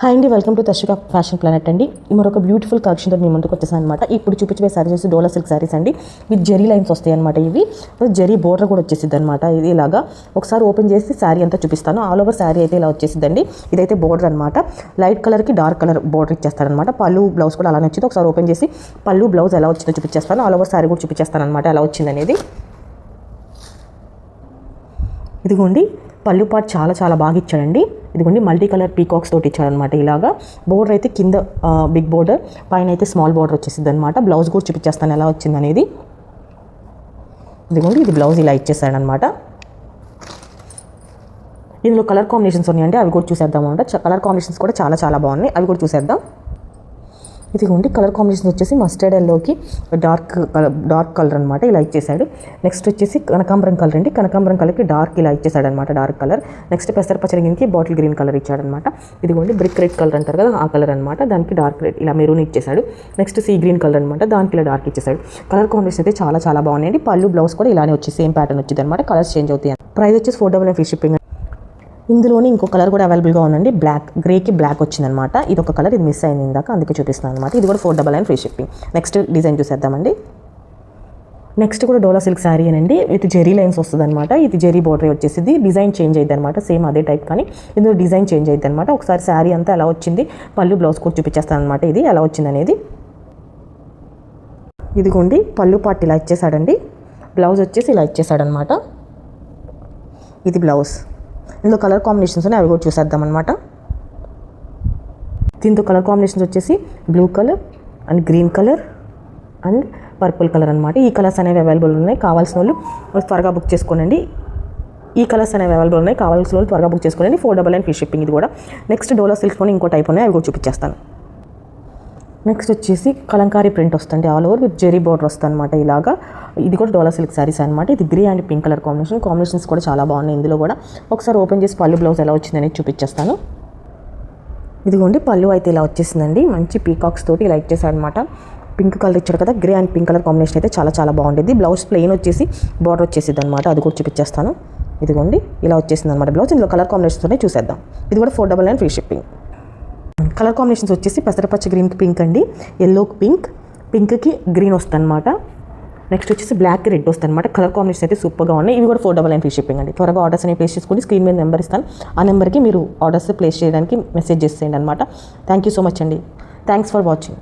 Hi అండి, welcome to తషిక fashion planet అండి. మరొక బ్యూటిఫుల్ కలెక్షన్తో మీ ముందుకు వచ్చేసాను అనమాట. ఇప్పుడు చూపించే శారీస్ వచ్చి డోలా సిల్క్ శారీస్ అండి. విత్ జెరీ లైన్స్ వస్తాయి అనమాట. ఇవి జెరీ బోర్డర్ కూడా వచ్చేసిద్ది అనమాట. ఇది ఇలాగా ఒకసారి ఓపెన్ చేసి శారీ అంతా చూపిస్తాను. ఆల్ ఓవర్ శారీ అయితే ఇలా వచ్చేసిద్దండి. ఇదైతే బోర్డర్ అనమాట. లైట్ కలర్కి డార్క్ కలర్ బోర్డర్ ఇచ్చేస్తారనమాట. పళ్ళు బ్లౌజ్ కూడా అలానే వచ్చింది. ఒకసారి ఓపెన్ చేసి పళ్ళు బ్లౌజ్ ఎలా వచ్చిందో చూపించేస్తాను. ఆల్ ఓవర్ శారీ కూడా చూపించేస్తాను అనమాట ఎలా వచ్చింది అనేది. ఇదిగోండి పళ్ళు పార్ట్ చాలా చాలా బాగా ఇచ్చాడండి. ఇదిగోండి మల్టీ కలర్ పీకాక్స్ తోటి ఇచ్చాడనమాట. ఇలాగా బోర్డర్ అయితే కింద బిగ్ బోర్డర్, పైన అయితే స్మాల్ బోర్డర్ వచ్చేసింది అనమాట. బ్లౌజ్ కూడా చూపించేస్తాను ఎలా వచ్చింది అనేది. ఇదిగోండి ఇది బ్లౌజ్ ఇలా ఇచ్చేసాడనమాట. ఇందులో కలర్ కాంబినేషన్స్ ఉన్నాయండి, అవి కూడా చూసేద్దాం అనమాట. కలర్ కాంబినేషన్స్ కూడా చాలా చాలా బాగున్నాయి, అవి కూడా చూసేద్దాం. ఇదిగోండి కలర్ కాంబినేషన్ వచ్చేసి మస్టర్డ్ ఎల్లోకి డార్క్ కలర్ అనమాట, ఇలా ఇచ్చేసాడు. నెక్స్ట్ వచ్చేసి కనకాంబరం కలర్ అండి. కనకాంబరం కలర్కి డార్క్ ఇలా ఇచ్చేసాడు అనమాట, డార్క్ కలర్. నెక్స్ట్ పెసరపచ్చడికి బాటిల్ గ్రీన్ కలర్ ఇచ్చాడనమాట. ఇదిగోండి బ్రిక్ రెడ్ కలర్ అంటారు కదా, ఆ కలర్ అనమాట. దానికి డార్క్ రెడ్ ఇలా మెరూన్ ఇచ్చేసాడు. నెక్స్ట్ సీ గ్రీన్ కలర్ అనమాట, దానికి ఇలా డార్క్ ఇచ్చేసాడు. కలర్ కాంబినేషన్ అయితే చాలా చాలా బాగున్నాయండి. పళ్ళు బ్లౌజ్ కూడా ఇలానే వచ్చి సేమ్ ప్యాటర్న్ వచ్చింది అనమాట. కలర్స్ చేంజ్ అవుతాయి. ప్రైస్ వచ్చేసి 499 ఫ్రీ షిప్పింగ్. ఇందులోనే ఇంకో కలర్ కూడా అవైలబుల్గా ఉందండి. గ్రేకి బ్లాక్ వచ్చిందనమాట. ఇది ఒక కలర్, ఇది మిస్ అయింది ఇందాక, అందుకే చూపిస్తున్నాను అనమాట. ఇది కూడా 499 ఫ్రీ షిప్పింగ్. నెక్స్ట్ డిజైన్ చూసేద్దామండి. నెక్స్ట్ కూడా డోలా సిల్క్ శారీ అనండి. విత్ జెరీ లైన్స్ వస్తుంది అనమాట. ఇది జెరీ బోర్డర్ వచ్చేసింది. డిజైన్ చేంజ్ అయ్యింది అనమాట, సేమ్ అదే టైప్, కానీ ఇందులో డిజైన్ చేంజ్ అయ్యింది అనమాట. ఒకసారి శారీ అంతా ఎలా వచ్చింది, పళ్ళు బ్లౌజ్ కూడా చూపించేస్తాను అనమాట. ఇది ఎలా వచ్చింది అనేది. ఇదిగోండి పళ్ళు పార్ట్ ఇలా ఇచ్చేసాడండి. బ్లౌజ్ వచ్చేసి ఇలా ఇచ్చేసాడనమాట. ఇది బ్లౌజ్. ఇందులో కలర్ కాంబినేషన్స్ ఉన్నాయి, అవి కూడా చూసేద్దాం అనమాట. దీంతో కలర్ కాంబినేషన్స్ వచ్చేసి blue colour and green colour and purple colour అనమాట. ఈ కలర్స్ అనేవి అవైలబుల్ ఉన్నాయి. కావాల్సిన వాళ్ళు త్వరగా బుక్ చేసుకోనండి. ఈ కలర్స్ అనేవి అవైలబుల్ ఉన్నాయి. కావాల్సిన వాళ్ళు త్వరగా బుక్ చేసుకోండి. 499 ఫ్రీ షిప్పింగ్ ఇది కూడా. నెక్స్ట్ డోలా సిల్క్లోనే ఇంకో టైప్ ఉన్నాయి, అవి కూడా చూపించేస్తాను. నెక్స్ట్ వచ్చేసి కలంకారీ ప్రింట్ వస్తుంది, all over with zari border వస్తుంది అనమాట. ఇలాగా ఇది కూడా డోలా సిల్క్ శారీస్ అనమాట. ఇది grey and pink colour combinations కూడా చాలా బాగున్నాయి ఇందులో కూడా. ఒకసారి ఓపెన్ చేసి పళ్ళు బ్లౌజ్ ఎలా వచ్చిందని చూపించేస్తాను. ఇదిగోండి పళ్ళు అయితే ఇలా వచ్చేసిందండి. మంచి పీకాక్స్ తోటి ఇలా ఇచ్చేసాడు అనమాట. పింక్ కలర్ ఇచ్చాడు కదా, grey and pink colour combination అయితే చాలా చాలా బాగుండేది. బ్లౌజ్ ప్లెయిన్ వచ్చేసి బార్డర్ వచ్చేసింది అనమాట, అది కూడా చూపించేస్తాను. ఇదిగోండి ఇలా వచ్చేసింది అనమాట బ్లౌజ్. ఇందులో కలర్ కాంబినేషన్స్తోనే చూసేద్దాం. ఇది కూడా 499 ఫ్రీ షిప్పింగ్. కలర్ కాంబినేషన్స్ వచ్చేసి పెసరపచ్చ గ్రీన్కి పింక్ అండి, ఎల్లోకి పింక్కి గ్రీన్ వస్తుంది అనమాట. నెక్స్ట్ వచ్చేసి బ్లాక్కి రెడ్ వస్తుంది అనమాట. కలర్ కాంబినేషన్ అయితే సూపర్గా ఉన్నాయి. ఇవి కూడా 499 ఫ్రీ షిప్పింగ్ అండి. త్వరగా ఆర్డర్స్ అనేవి ప్లేస్ చేసుకుని స్క్రీన్ మీద నెంబర్ ఇస్తాను, ఆ నెంబర్కి మీరు ఆర్డర్స్ ప్లేస్ చేయడానికి మెసేజ్ చేసేయండి అనమాట. థ్యాంక్ యూ సో మచ్ అండి. Thanks for watching.